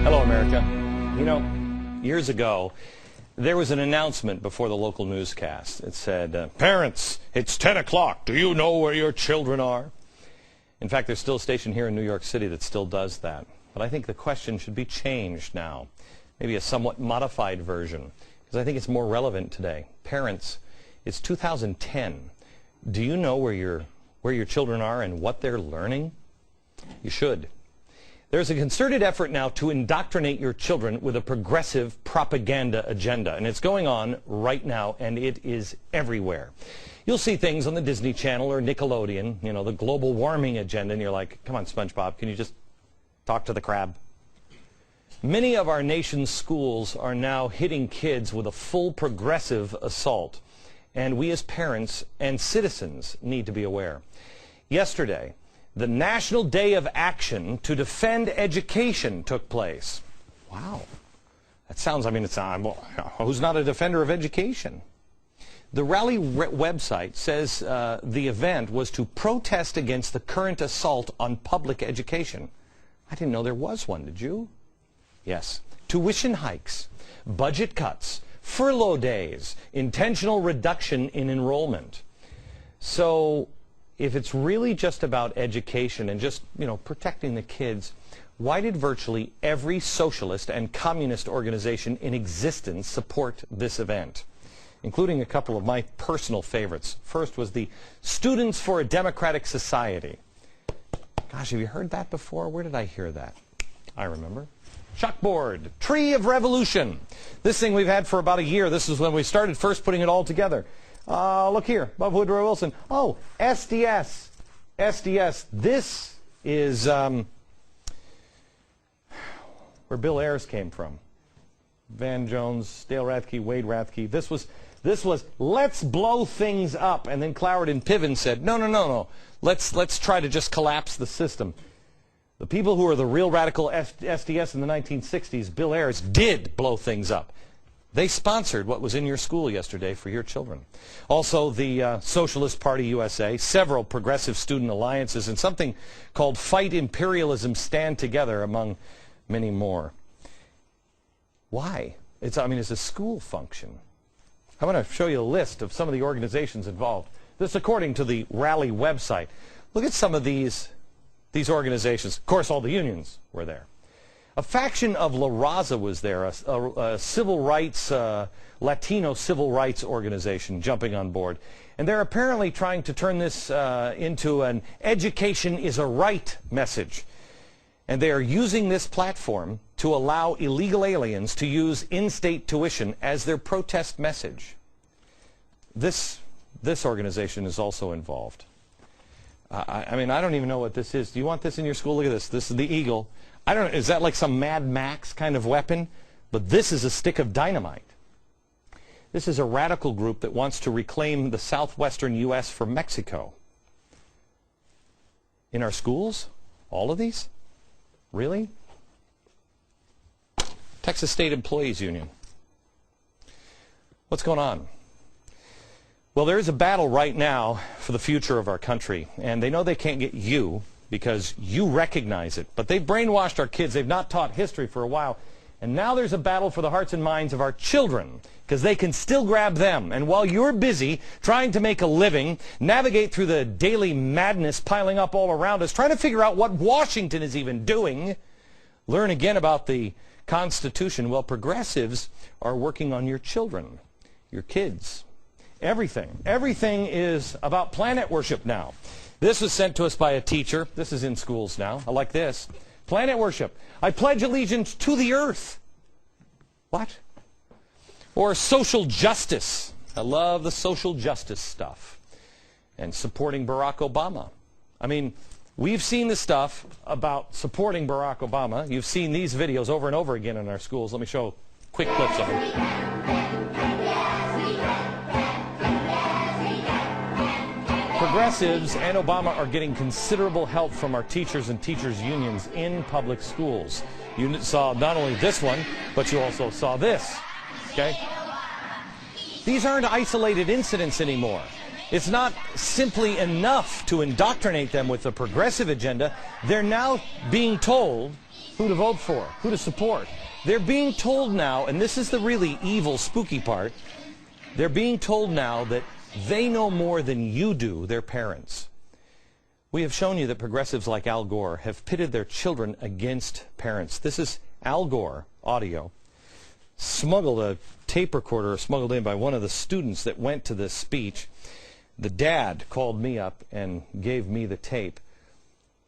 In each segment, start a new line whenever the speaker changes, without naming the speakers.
Hello, America. You know, years ago, there was an announcement before the local newscast. It said, "Parents, it's 10 o'clock. Do you know where your children are?" In fact, there's still a station here in New York City that still does that. But I think the question should be changed now. Maybe a somewhat modified version, because I think it's more relevant today. Parents, it's 2010. Do you know where your children are and what they're learning? You should. There's a concerted effort now to indoctrinate your children with a progressive propaganda agenda, and it's going on right now, and it is everywhere. You'll see things on the Disney Channel or Nickelodeon, you know, the global warming agenda, and you're like, come on, SpongeBob, can you just talk to the crab? Many of our nation's schools are now hitting kids with a full progressive assault, and we as parents and citizens need to be aware. Yesterday, the National Day of Action to Defend Education took place. Wow. That sounds, who's not a defender of education? The rally website says the event was to protest against the current assault on public education. I didn't know there was one, did you? Yes. Tuition hikes, budget cuts, furlough days, intentional reduction in enrollment. So if it's really just about education and just, protecting the kids, why did virtually every socialist and communist organization in existence support this event, including a couple of my personal favorites? First was the Students for a Democratic Society. Gosh, have you heard that before? Where did I hear that? I remember. Chalkboard, Tree of Revolution. This thing we've had for about a year. This is when we started first putting it all together. Look here, Bob Woodrow Wilson. Oh, SDS. SDS. This is where Bill Ayers came from. Van Jones, Dale Rathke, Wade Rathke. This was let's blow things up. And then Cloward and Piven said, no. Let's try to just collapse the system. The people who are the real radical SDS in the 1960s, Bill Ayers, did blow things up. They sponsored what was in your school yesterday for your children. Also, the Socialist Party USA, several progressive student alliances, and something called Fight Imperialism Stand Together, among many more. Why? It's a school function. I want to show you a list of some of the organizations involved. This according to the Rally website. Look at some of these organizations. Of course, all the unions were there. A faction of La Raza was there, a civil rights, Latino civil rights organization jumping on board. And they're apparently trying to turn this into an education is a right message. And they are using this platform to allow illegal aliens to use in-state tuition as their protest message. This organization is also involved. I don't even know what this is. Do you want this in your school? Look at this. This is the Eagle. I don't know, is that like some Mad Max kind of weapon? But this is a stick of dynamite. This is a radical group that wants to reclaim the southwestern U.S. from Mexico. In our schools? All of these? Really? Texas State Employees Union. What's going on? Well, there is a battle right now for the future of our country, and they know they can't get you because you recognize it. But they've brainwashed our kids. They've not taught history for a while. And now there's a battle for the hearts and minds of our children because they can still grab them. And while you're busy trying to make a living, navigate through the daily madness piling up all around us, trying to figure out what Washington is even doing, learn again about the Constitution. Well, progressives are working on your children, your kids. Everything. Everything is about planet worship now. This was sent to us by a teacher. This is in schools now. I like this. Planet worship. I pledge allegiance to the earth. What? Or social justice. I love the social justice stuff. And supporting Barack Obama. We've seen the stuff about supporting Barack Obama. You've seen these videos over and over again in our schools. Let me show quick clips of them. Progressives and Obama are getting considerable help from our teachers and teachers' unions in public schools. You saw not only this one, but you also saw this. Okay? These aren't isolated incidents anymore. It's not simply enough to indoctrinate them with the progressive agenda. They're now being told who to vote for, who to support. They're being told now, and this is the really evil, spooky part, they're being told now that they know more than you do, their parents. We have shown you that progressives like Al Gore have pitted their children against parents. This is Al Gore audio, smuggled a tape recorder, smuggled in by one of the students that went to this speech. The dad called me up and gave me the tape.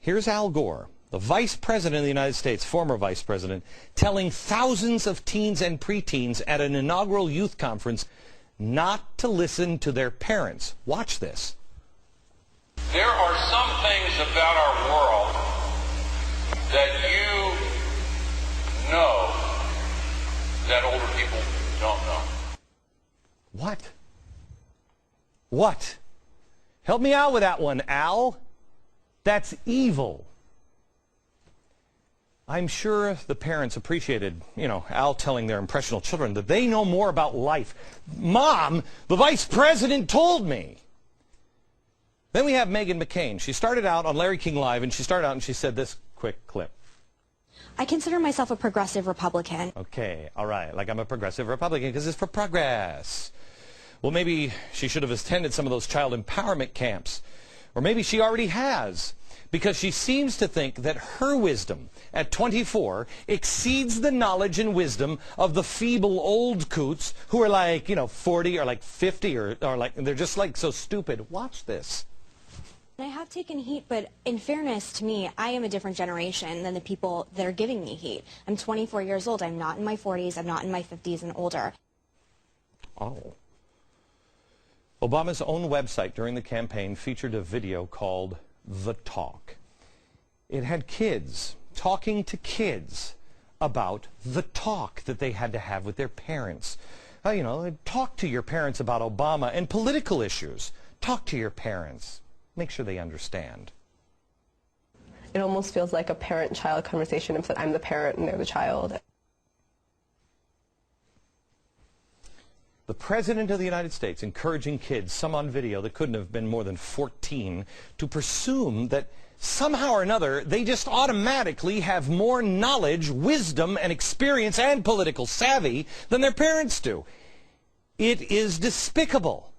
Here's Al Gore, the vice president of the United States, former vice president, telling thousands of teens and preteens at an inaugural youth conference not to listen to their parents. Watch this.
There are some things about our world that you know that older people don't know.
What? What? Help me out with that one, Al. That's evil. I'm sure the parents appreciated, Al telling their impressionable children that they know more about life. Mom, the vice president told me. Then we have Meghan McCain. She started out on Larry King Live, and she said this quick clip.
I consider myself a progressive Republican.
Okay, all right, like I'm a progressive Republican because it's for progress. Well, maybe she should have attended some of those child empowerment camps. Or maybe she already has, because she seems to think that her wisdom at 24 exceeds the knowledge and wisdom of the feeble old coots who are like, 40 or like 50 or like, they're just like so stupid. Watch this.
I have taken heat, but in fairness to me, I am a different generation than the people that are giving me heat. I'm 24 years old. I'm not in my 40s. I'm not in my 50s and older.
Oh. Obama's own website during the campaign featured a video called The Talk. It had kids talking to kids about the talk that they had to have with their parents. Talk to your parents about Obama and political issues. Talk to your parents. Make sure they understand.
It almost feels like a parent-child conversation, except I'm the parent and they're the child.
The President of the United States encouraging kids, some on video that couldn't have been more than 14, to presume that somehow or another they just automatically have more knowledge, wisdom, and experience and political savvy than their parents do. It is despicable.